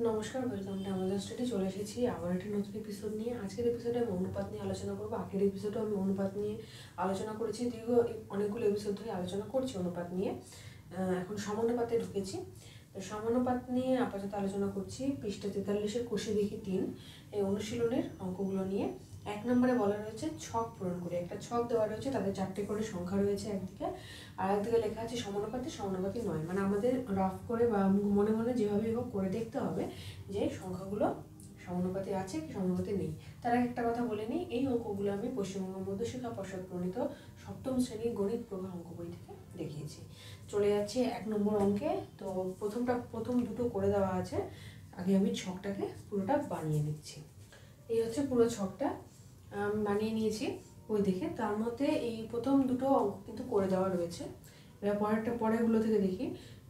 নমস্কার, welcome to Amazon study. চলে এসেছি আবার একটা নতুন এপিসোড নিয়ে। আজকের এপিসোডে আমি অনুপাত নিয়ে আলোচনা করবো। আগের এপিসোডে আমি অনুপাত নিয়ে আলোচনা করেছি, দীর্ঘ অনেকগুলো এপিসোড ধরে আলোচনা করছি অনুপাত নিয়ে। এখন সমানুপাতে ঢুকেছি। সমানুপাত নিয়ে আপাতত আলোচনা করছি। পৃষ্ঠা 43-এর কোষে দেখি 3 এই অনুশীলনের অঙ্কগুলো নিয়ে। 1 নম্বরে বলা রয়েছে ছক পূরণ করে। একটা ছক দেওয়া রয়েছে, তাদের 4টে করে সংখ্যা রয়েছে একদিকে, আর একদিকে লেখা আছে সমানুপাতে সমানুপাতি নয়। মানে আমাদের রাফ করে বা মনে মনে যেভাবেই হোক করে দেখতে হবে যে সংখ্যাগুলো সমানুপাতে আছে কি সমানুপাতে নেই। তার আগে একটা কথা বলে নিই, এই অঙ্কগুলো আমি পশ্চিমবঙ্গ মধ্যশিক্ষা পর্ষদ প্রণীত সপ্তম শ্রেণীর গণিত প্রভা অঙ্ক বই থেকে দেখিয়েছি। চলে যাচ্ছি 1 নম্বর অঙ্কে। তো প্রথম দুটো করে দেওয়া আছে। আগে আমি ছকটাকে পুরোটা বানিয়ে নিচ্ছি। এই হচ্ছে পুরো ছকটা বানিয়ে নিয়েছি বই দেখে। তার মধ্যে এই প্রথম দুটো অঙ্ক কিন্তু করে দেওয়া রয়েছে। এবার পরেরগুলো থেকে দেখি।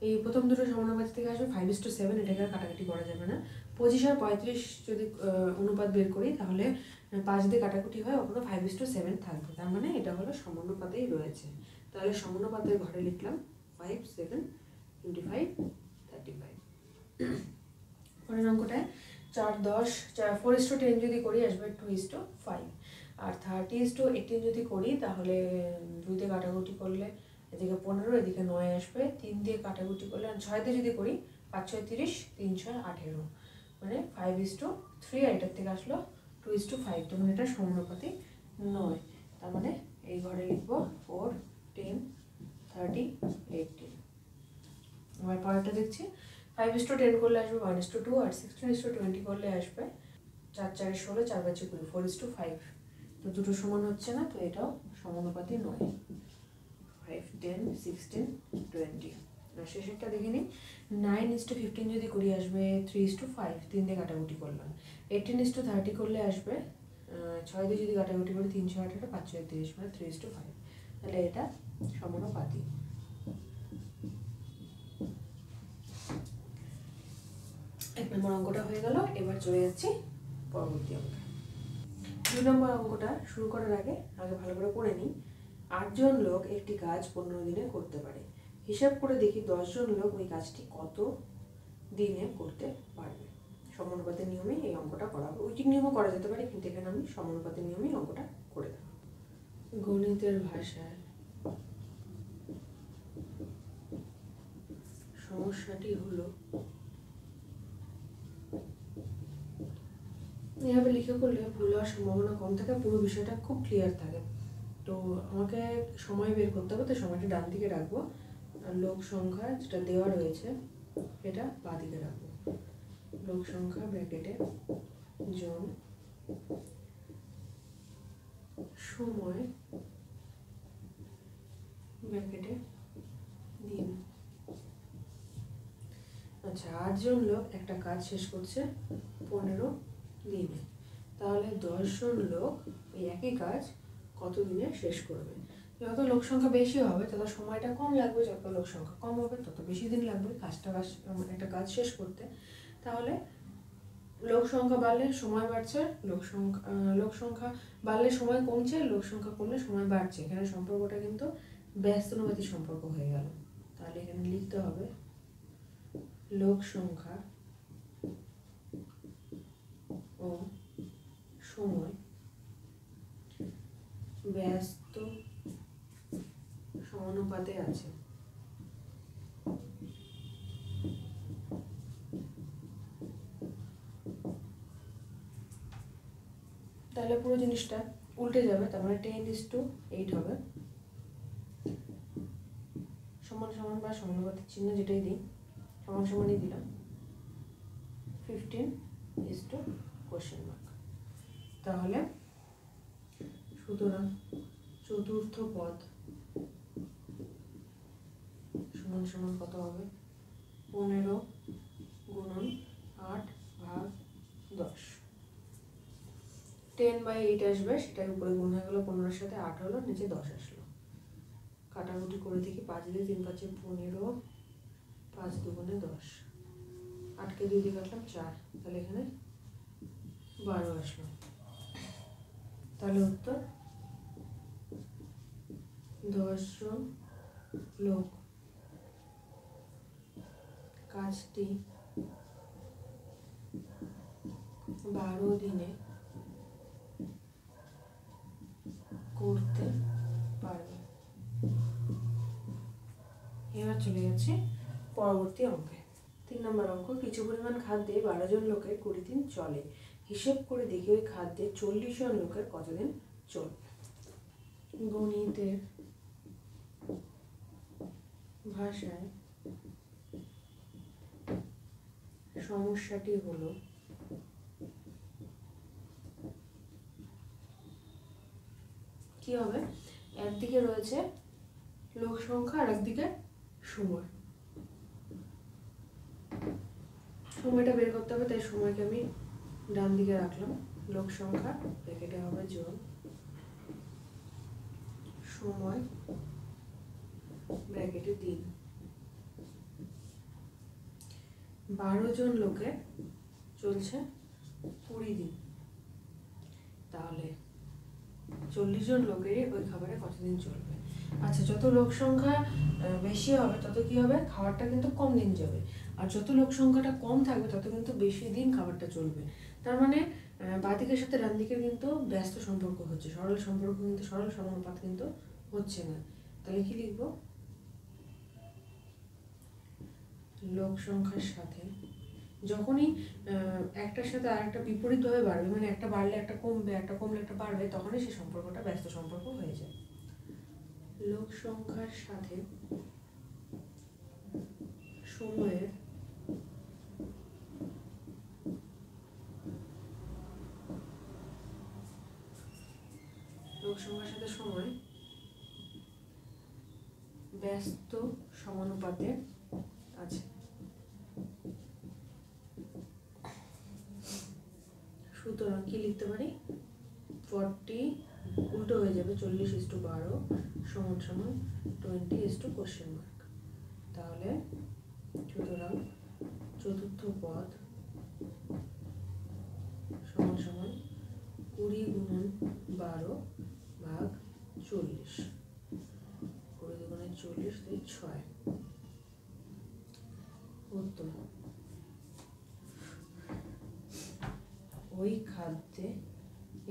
এই প্রথম দুটো সমানুপাতি থেকে আসবে 5:7। এটাকে আর কাটাকাটি করা যাবে না। 25 আর 35 যদি অনুপাত বের করি, তাহলে 5 দিয়ে কাটাকুটি হয়, ওখানে 5:7 থাকবে। তার মানে এটা হলো সমানুপাতেই রয়েছে। তাহলে সমানুপাতের ঘরে লিখলাম 5, 7, 25, 35। পরের অঙ্কটায় 4, 10, 4:10 যদি করি আসবে 2:5, আর 30:18 যদি করি তাহলে 2 দিয়ে কাটাকুটি করলে এদিকে 15, এদিকে 9 আসবে। 3 দিয়ে কাটাকুটি করলে, আর 6 দিয়ে যদি করি 5, 6, 30, 3, 6, 18, মানে 5:3। আর এটার থেকে আসলো 2:5। তো মানে এটা সমানুপাতি নয়। তার মানে এই ঘরে লিখবো 4, 10, 30, 18। এবার পরেরটা দেখছি। 5:10 করলে আসবে 1:2, আর 16:20 করলে আসবে 4, 4, 16, 4, 5, 20, 4:5। তো দুটো সমান হচ্ছে না, তো এটাও সমানুপাতি নয়। 5, 10, 16, 20। আর শেষেরটা দেখে নিই। 9:15 যদি করি আসবে 3:5, 3 দিয়ে কাটাকুটি করলাম। 18:30 করলে আসবে 6 দিয়ে যদি কাটাকুটি করি 3, 6, 18, 5, 6, 30, মানে 3:5। তাহলে এটা সমানুপাতি। 1 নম্বর অঙ্কটা হয়ে গেল। এবার চলে যাচ্ছি পরবর্তী অঙ্কে। 2 নম্বর অঙ্কটা শুরু করার আগে ভালো করে পড়ে নিই। 8 জন লোক একটি কাজ 15 দিনে করতে পারে। হিসাব করে দেখি 10 জন লোক ওই কাজটি কত দিনে করতে পারবে। সমানুপাতের নিয়মে এই অঙ্কটা করা হবে। উইটিং নিয়মও করা যেতে পারে, কিন্তু এখানে আমি সমানুপাতের নিয়মেই অঙ্কটা করে দেব। গণিতের ভাষায় সমস্যাটি হলো, এভাবে লিখে করলে ভুল হওয়ার সম্ভাবনা কম থাকে, পুরো বিষয়টা খুব ক্লিয়ার থাকে। তো আমাকে সময় বের করতে হবে, তো সময়টা ডান দিকে রাখবো, আর লোক সংখ্যা যেটা দেওয়া রয়েছে এটা বাঁ দিকে রাখবো। লোক সংখ্যা ব্র্যাকেটে জন, সময় ব্র্যাকেটে দিন। আচ্ছা, 8 জন লোক একটা কাজ শেষ করছে 15 দিনে। তাহলে 10 জন লোক এই একই কাজ কত দিনে শেষ করবে। যত লোক সংখ্যা বেশি হবে তত সময়টা কম লাগবে, যত লোক সংখ্যা কম হবে তত বেশি দিন লাগবে একটা কাজ শেষ করতে। তাহলে লোক সংখ্যা বাড়লে সময় বাড়ছে, লোক সংখ্যা বাড়লে সময় কমছে, লোক সংখ্যা কমলে সময় বাড়ছে। এখানে সম্পর্কটা কিন্তু ব্যস্তানুপাতিক সম্পর্ক হয়ে গেল। তাহলে এখানে লিখতে হবে লোক সংখ্যা ও সময় ব্যস্ত সমানুপাতে আছে। তাহলে পুরো জিনিসটা উল্টে যাবে, তার মানে 10:8 হবে। সমান সমান বা সমানুপাতিক চিহ্ন যেটাই দিই, সমান সমানই দিলাম। 15:? তাহলে সুতরাং চতুর্থ পদ সমান সমান কত হবে? 15 গুণন 8 ভাগ 10। 10/8 আসবে, সেটার উপরে গুণ হয়ে গেলো, 15-এর সাথে 8 হলো, নিচে 10 আসলো। কাটাকুটি করে দেখি, 5 দিয়ে 3 5 15, 5 2 10, 8কে 2 দিয়ে কাটলাম 4, তাহলে এখানে 12 আসলো। তাহলে উত্তর 10 জন লোক কাজটি 12 দিনে করতে পারবে। এবার চলে যাচ্ছে পরবর্তী অঙ্কে। 3 নম্বর অঙ্ক, কিছু পরিমাণ খাদ্যে 12 জন লোকের 20 দিন চলে, হিসেব করে দেখি ওই খাদ্যে 40 জন লোকের কতদিন চলবে। গণিতের ভাষায় সমস্যাটি হলো কি হবে, একদিকে রয়েছে লোক সংখ্যা আর একদিকে সময়। সময়টা বের করতে হবে, তাই সময়কে আমি ডান দিকে রাখলাম। লোক সংখ্যা ব্র্যাকেটে হবে জন, সময় ব্র্যাকেটে দিন। 12 জন লোকের চলছে 20 দিন, তাহলে 40 জন লোকেরই ওই খাবারে কতদিন চলবে। আচ্ছা, যত লোক সংখ্যা বেশি হবে তত কি হবে, খাবারটা কিন্তু কম দিন যাবে, আর যত লোক সংখ্যাটা কম থাকবে তত কিন্তু বেশি দিন খাবারটা চলবে। তার মানে বাঁ দিকের সাথে ডান দিকের কিন্তু ব্যস্ত সম্পর্ক হচ্ছে, সরল সম্পর্ক কিন্তু, সরল সমানুপাত কিন্তু হচ্ছে না। তাহলে কি লিখব, লোক সংখ্যার সাথে যখনই একটার সাথে আরেকটা বিপরীতভাবে বাড়বে, মানে একটা বাড়লে একটা কমবে, একটা কমলে একটা বাড়বে, তখনই সেই সম্পর্কটা ব্যস্ত সম্পর্ক হয়ে যায়। লোক সংখ্যার সাথে সময়ের লোক সংখ্যার সাথে সময় ব্যস্ত সমানুপাতে আছে। সুতরাং কি লিখতে পারি, 40 উল্টো হয়ে যাবে, 40:12 সমান সমান 20:? তাহলে সুতরাং চতুর্থ পদ সমান সমান 20×12 ভাগ 40, 20 দুগুণে 40, 6। উত্তর, ওই খাদ্যে,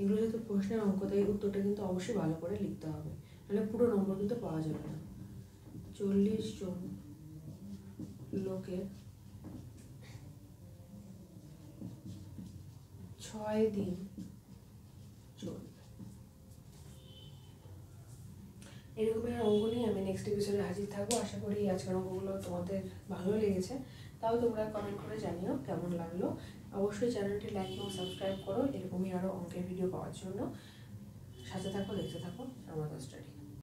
এগুলো যেহেতু প্রশ্নের অঙ্ক তাই উত্তরটা কিন্তু অবশ্যই ভালো করে লিখতে হবে, নাহলে পুরো নম্বর কিন্তু পাওয়া যাবে না। 40 জন লোকের 6 দিন চলবে। এরকমের অঙ্ক নিয়ে আমি নেক্সট এপিসোডে হাজির থাকবো। আশা করি আজকের অঙ্কগুলো তোমাদের ভালো লেগেছে, তাও তোমরা কমেন্ট করে জানিও কেমন লাগলো। অবশ্যই চ্যানেলটি লাইক এবং সাবস্ক্রাইব করো এরকমই আরও অঙ্কের ভিডিও পাওয়ার জন্য। সাথে থাকো, দেখতে থাকো আমাদের স্টাডি।